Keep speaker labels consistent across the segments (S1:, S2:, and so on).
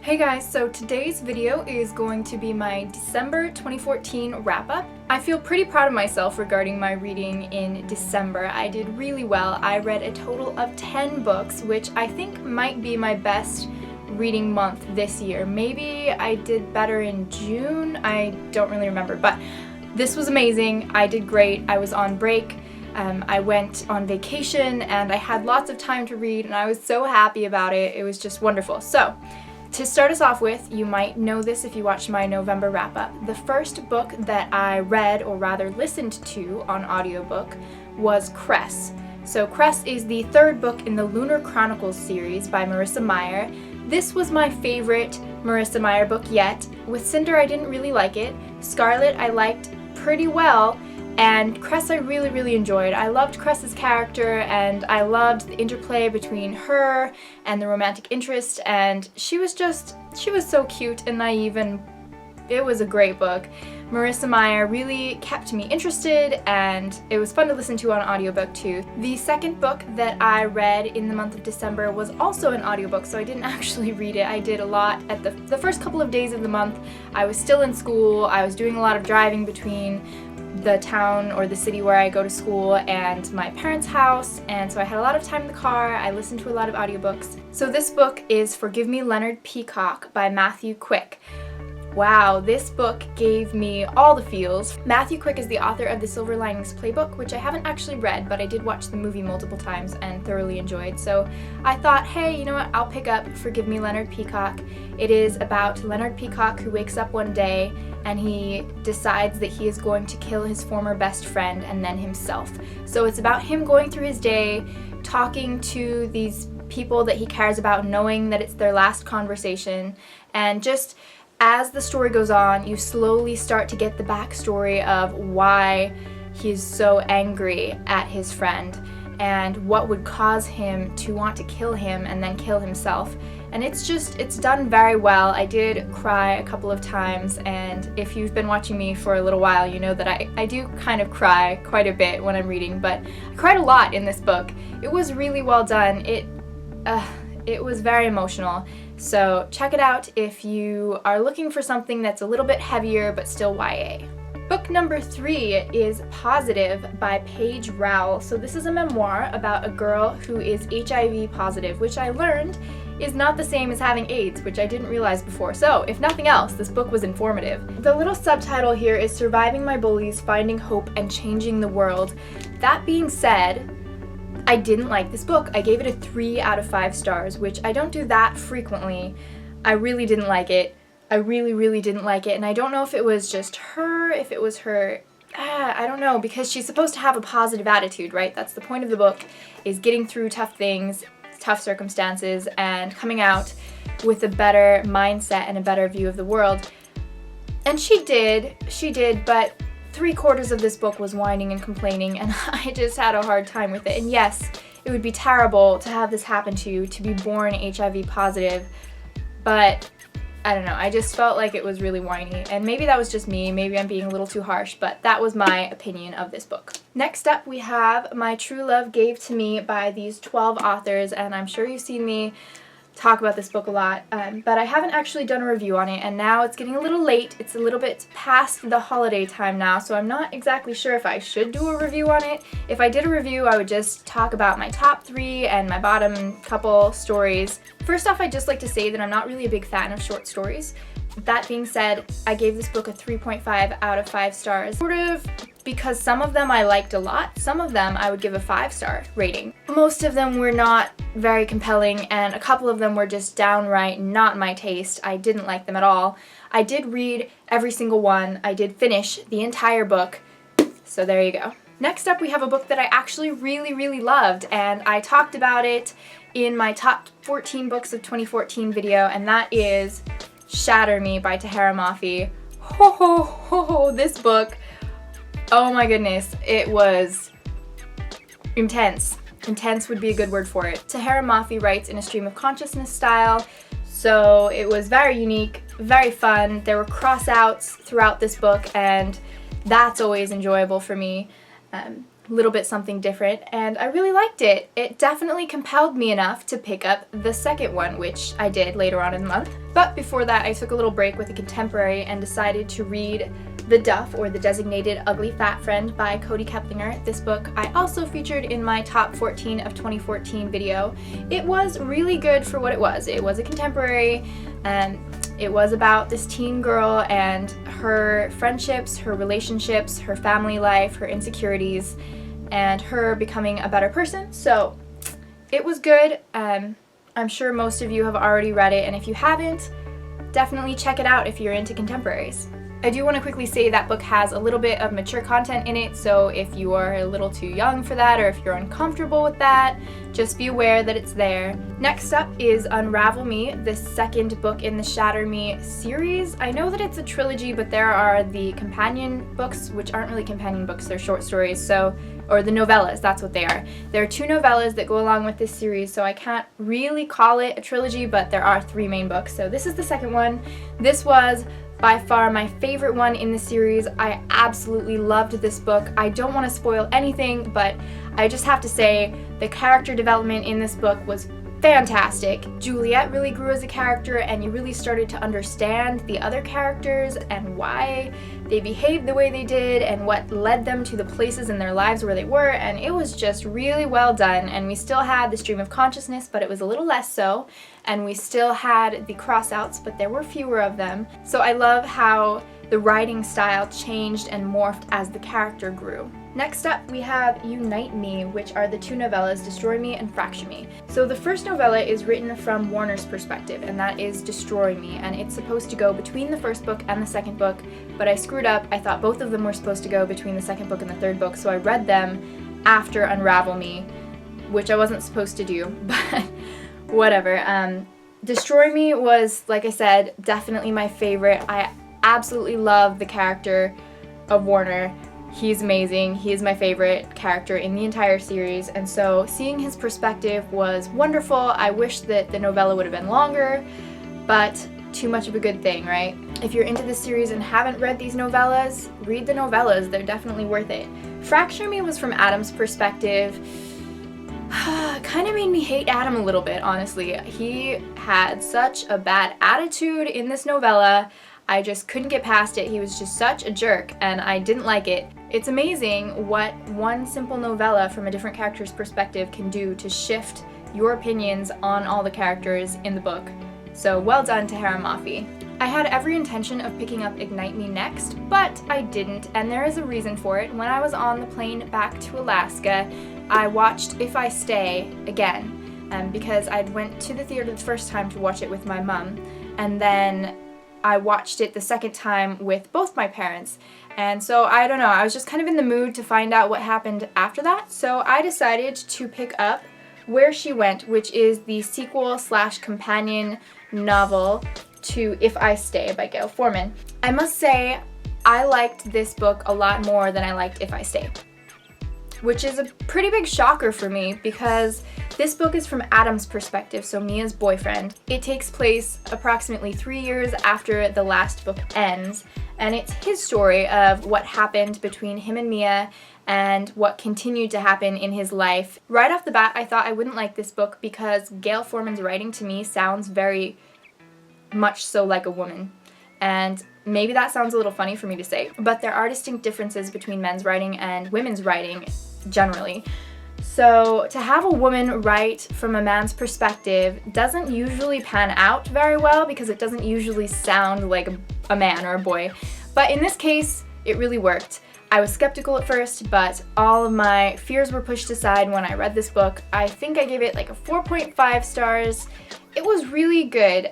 S1: Hey guys, so today's video is going to be my December 2014 wrap-up. I feel pretty proud of myself regarding my reading in December. I did really well. I read a total of 10 books, which I think might be my best reading month this year. Maybe I did better in June, I don't really remember, but this was amazing. I did great. I was on break. I went on vacation and I had lots of time to read and I was so happy about it. It was just wonderful. So, to start us off with, you might know this if you watched my November wrap-up. The first book that I read, or rather listened to on audiobook, was Cress. So Cress is the third book in the Lunar Chronicles series by Marissa Meyer. This was my favorite Marissa Meyer book yet. With Cinder, I didn't really like it. Scarlet, I liked pretty well. And Cress I really enjoyed. I loved Cress's character and I loved the interplay between her and the romantic interest, and she was so cute and naive, and it was a great book. Marissa Meyer really kept me interested and it was fun to listen to on audiobook too. The second book that I read in the month of December was also an audiobook, so I didn't actually read it. I did a lot at the first couple of days of the month. I was still in school. I was doing a lot of driving between the town or the city where I go to school and my parents' house, and so I had a lot of time in the car. I listened to a lot of audiobooks. So this book is Forgive Me, Leonard Peacock by Matthew Quick. Wow, this book gave me all the feels. Matthew Quick is the author of The Silver Linings Playbook, which I haven't actually read, but I did watch the movie multiple times and thoroughly enjoyed. So I thought, hey, you know what, I'll pick up Forgive Me, Leonard Peacock. It is about Leonard Peacock who wakes up one day and he decides that he is going to kill his former best friend and then himself. So it's about him going through his day, talking to these people that he cares about, knowing that it's their last conversation, and just as the story goes on, you slowly start to get the backstory of why he's so angry at his friend and what would cause him to want to kill him and then kill himself. And it's done very well. I did cry a couple of times, and if you've been watching me for a little while, you know that I do kind of cry quite a bit when I'm reading, but I cried a lot in this book. It was really well done. It was very emotional. So check it out if you are looking for something that's a little bit heavier but still YA. Book number 3 is Positive by Paige Rowell. So this is a memoir about a girl who is HIV positive, which I learned is not the same as having AIDS, which I didn't realize before. So if nothing else, this book was informative. The little subtitle here is Surviving My Bullies, Finding Hope, and Changing the World. That being said, I didn't like this book. I gave it a 3 out of 5 stars, which I don't do that frequently. I really didn't like it. I really didn't like it, and I don't know if it was just her, if it was her, I don't know, because she's supposed to have a positive attitude, right? That's the point of the book, is getting through tough things, tough circumstances, and coming out with a better mindset and a better view of the world. And she did, but 3/4 of this book was whining and complaining, and I just had a hard time with it. And yes, it would be terrible to have this happen to you, to be born HIV positive, but I don't know, I just felt like it was really whiny, and maybe that was just me, maybe I'm being a little too harsh, but that was my opinion of this book. Next up, we have My True Love Gave to Me by these 12 authors, and I'm sure you've seen me talk about this book a lot, but I haven't actually done a review on it, and now it's getting a little late. It's a little bit past the holiday time now, so I'm not exactly sure if I should do a review on it. If I did a review, I would just talk about my top 3 and my bottom couple stories. First off, I'd just like to say that I'm not really a big fan of short stories. That being said, I gave this book a 3.5 out of 5 stars. Sort of because some of them I liked a lot, some of them I would give a 5-star rating. Most of them were not very compelling, and a couple of them were just downright not my taste. I didn't like them at all. I did read every single one. I did finish the entire book, so there you go. Next up, we have a book that I actually really loved, and I talked about it in my top 14 books of 2014 video, and that is Shatter Me by Tahereh Mafi. This book, oh my goodness, it was intense. Intense would be a good word for it. Tahereh Mafi writes in a stream of consciousness style, so it was very unique, very fun. There were cross outs throughout this book, and that's always enjoyable for me. a little bit something different, and I really liked it. It definitely compelled me enough to pick up the second one, which I did later on in the month. But before that, I took a little break with a contemporary and decided to read The Duff, or The Designated Ugly Fat Friend by Cody Keplinger. This book I also featured in my top 14 of 2014 video. It was really good for what it was. It was a contemporary, and it was about this teen girl and her friendships, her relationships, her family life, her insecurities, and her becoming a better person. So it was good. I'm sure most of you have already read it, and if you haven't, definitely check it out if you're into contemporaries. I do want to quickly say that book has a little bit of mature content in it, so if you are a little too young for that, or if you're uncomfortable with that, just be aware that it's there. Next up is Unravel Me, the second book in the Shatter Me series. I know that it's a trilogy, but there are the companion books, which aren't really companion books, they're short stories, or the novellas, that's what they are. There are 2 novellas that go along with this series, so I can't really call it a trilogy, but there are 3 main books. So this is the second one. This was by far my favorite one in the series. I absolutely loved this book. I don't want to spoil anything, but I just have to say the character development in this book was fantastic. Juliet really grew as a character, and you really started to understand the other characters and why they behaved the way they did and what led them to the places in their lives where they were, and it was just really well done. And we still had the stream of consciousness, but it was a little less so, and we still had the crossouts, but there were fewer of them. So I love how the writing style changed and morphed as the character grew. Next up, we have Unite Me, which are the 2 novellas, Destroy Me and Fracture Me. So the first novella is written from Warner's perspective, and that is Destroy Me, and it's supposed to go between the first book and the second book, but I screwed up. I thought both of them were supposed to go between the second book and the third book, so I read them after Unravel Me, which I wasn't supposed to do, but whatever. Destroy Me was, like I said, definitely my favorite. I absolutely love the character of Warner. He's amazing. He is my favorite character in the entire series, and so seeing his perspective was wonderful. I wish that the novella would have been longer, but too much of a good thing, right? If you're into this series and haven't read these novellas, read the novellas. They're definitely worth it. Fracture Me was from Adam's perspective. Kind of made me hate Adam a little bit, honestly. He had such a bad attitude in this novella. I just couldn't get past it. He was just such a jerk, and I didn't like it. It's amazing what one simple novella from a different character's perspective can do to shift your opinions on all the characters in the book. So well done to Tahara Mafi. I had every intention of picking up Ignite Me next, but I didn't, and there is a reason for it. When I was on the plane back to Alaska, I watched If I Stay again, because I went to the theater the first time to watch it with my mom, and then I watched it the second time with both my parents. And so, I don't know, I was just kind of in the mood to find out what happened after that, so I decided to pick up Where She Went, which is the sequel/companion novel to If I Stay by Gail Forman. I must say, I liked this book a lot more than I liked If I Stay, which is a pretty big shocker for me because this book is from Adam's perspective, so Mia's boyfriend. It takes place approximately 3 years after the last book ends, and it's his story of what happened between him and Mia and what continued to happen in his life. Right off the bat, I thought I wouldn't like this book because Gail Forman's writing to me sounds very much so like a woman. And maybe that sounds a little funny for me to say, but there are distinct differences between men's writing and women's writing generally. So to have a woman write from a man's perspective doesn't usually pan out very well because it doesn't usually sound like a man or a boy. But in this case, it really worked. I was skeptical at first, but all of my fears were pushed aside when I read this book. I think I gave it like a 4.5 stars. It was really good.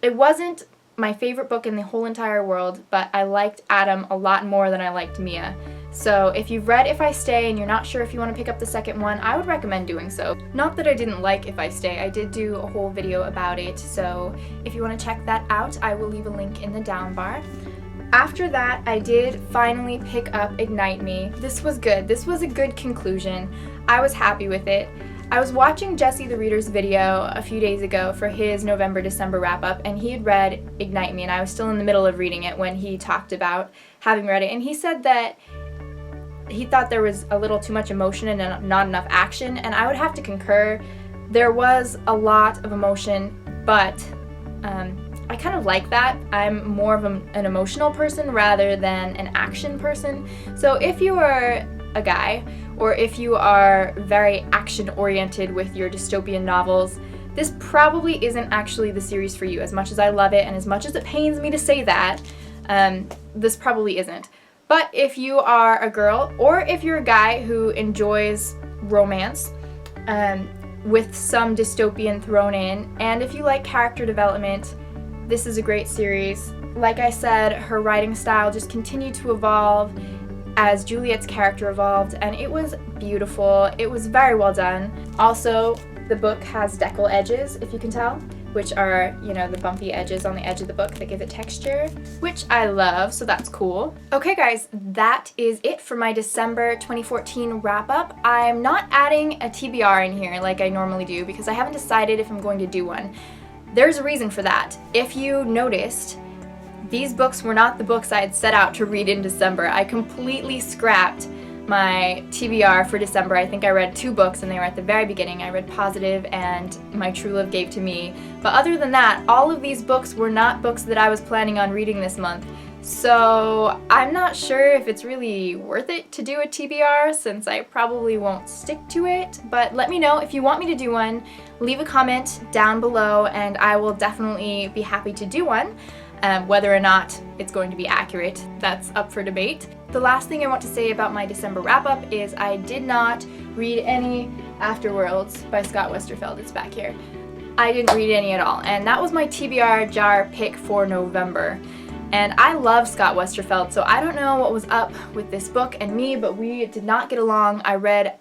S1: It wasn't my favorite book in the whole entire world, but I liked Adam a lot more than I liked Mia. So if you've read If I Stay and you're not sure if you want to pick up the second one, I would recommend doing so. Not that I didn't like If I Stay, I did do a whole video about it, so if you want to check that out, I will leave a link in the down bar. After that, I did finally pick up Ignite Me. This was good. This was a good conclusion. I was happy with it. I was watching Jesse the Reader's video a few days ago for his November-December wrap-up, and he had read Ignite Me, and I was still in the middle of reading it when he talked about having read it, and he said that he thought there was a little too much emotion and not enough action, and I would have to concur. There was a lot of emotion, but I kind of like that. I'm more of an emotional person rather than an action person. So if you are a guy, or if you are very action-oriented with your dystopian novels, this probably isn't actually the series for you. As much as I love it and as much as it pains me to say that, this probably isn't. But if you are a girl, or if you're a guy who enjoys romance with some dystopian thrown in, and if you like character development, this is a great series. Like I said, her writing style just continued to evolve as Juliet's character evolved, and it was beautiful. It was very well done. Also, the book has decal edges, if you can tell, which are, you know, the bumpy edges on the edge of the book that give it texture, which I love, so that's cool. Okay guys, that is it for my December 2014 wrap-up. I'm not adding a TBR in here like I normally do because I haven't decided if I'm going to do one. There's a reason for that. If you noticed, these books were not the books I had set out to read in December. I completely scrapped my TBR for December. I think I read 2 books and they were at the very beginning. I read Positive and My True Love Gave to Me. But other than that, all of these books were not books that I was planning on reading this month. So I'm not sure if it's really worth it to do a TBR since I probably won't stick to it. But let me know if you want me to do one. Leave a comment down below and I will definitely be happy to do one. Whether or not it's going to be accurate, that's up for debate. The last thing I want to say about my December wrap-up is I did not read any Afterworlds by Scott Westerfeld. It's back here. I didn't read any at all, and that was my TBR jar pick for November. And I love Scott Westerfeld, so I don't know what was up with this book and me, but we did not get along. I read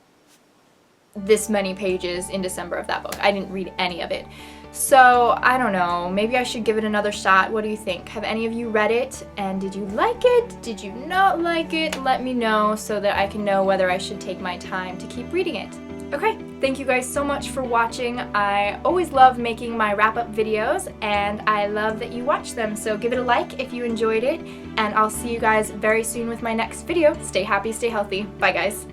S1: this many pages in December of that book. I didn't read any of it. So, I don't know, maybe I should give it another shot. What do you think? Have any of you read it? And did you like it? Did you not like it? Let me know so that I can know whether I should take my time to keep reading it. Okay, thank you guys so much for watching. I always love making my wrap-up videos, and I love that you watch them. So give it a like if you enjoyed it, and I'll see you guys very soon with my next video. Stay happy, stay healthy. Bye, guys.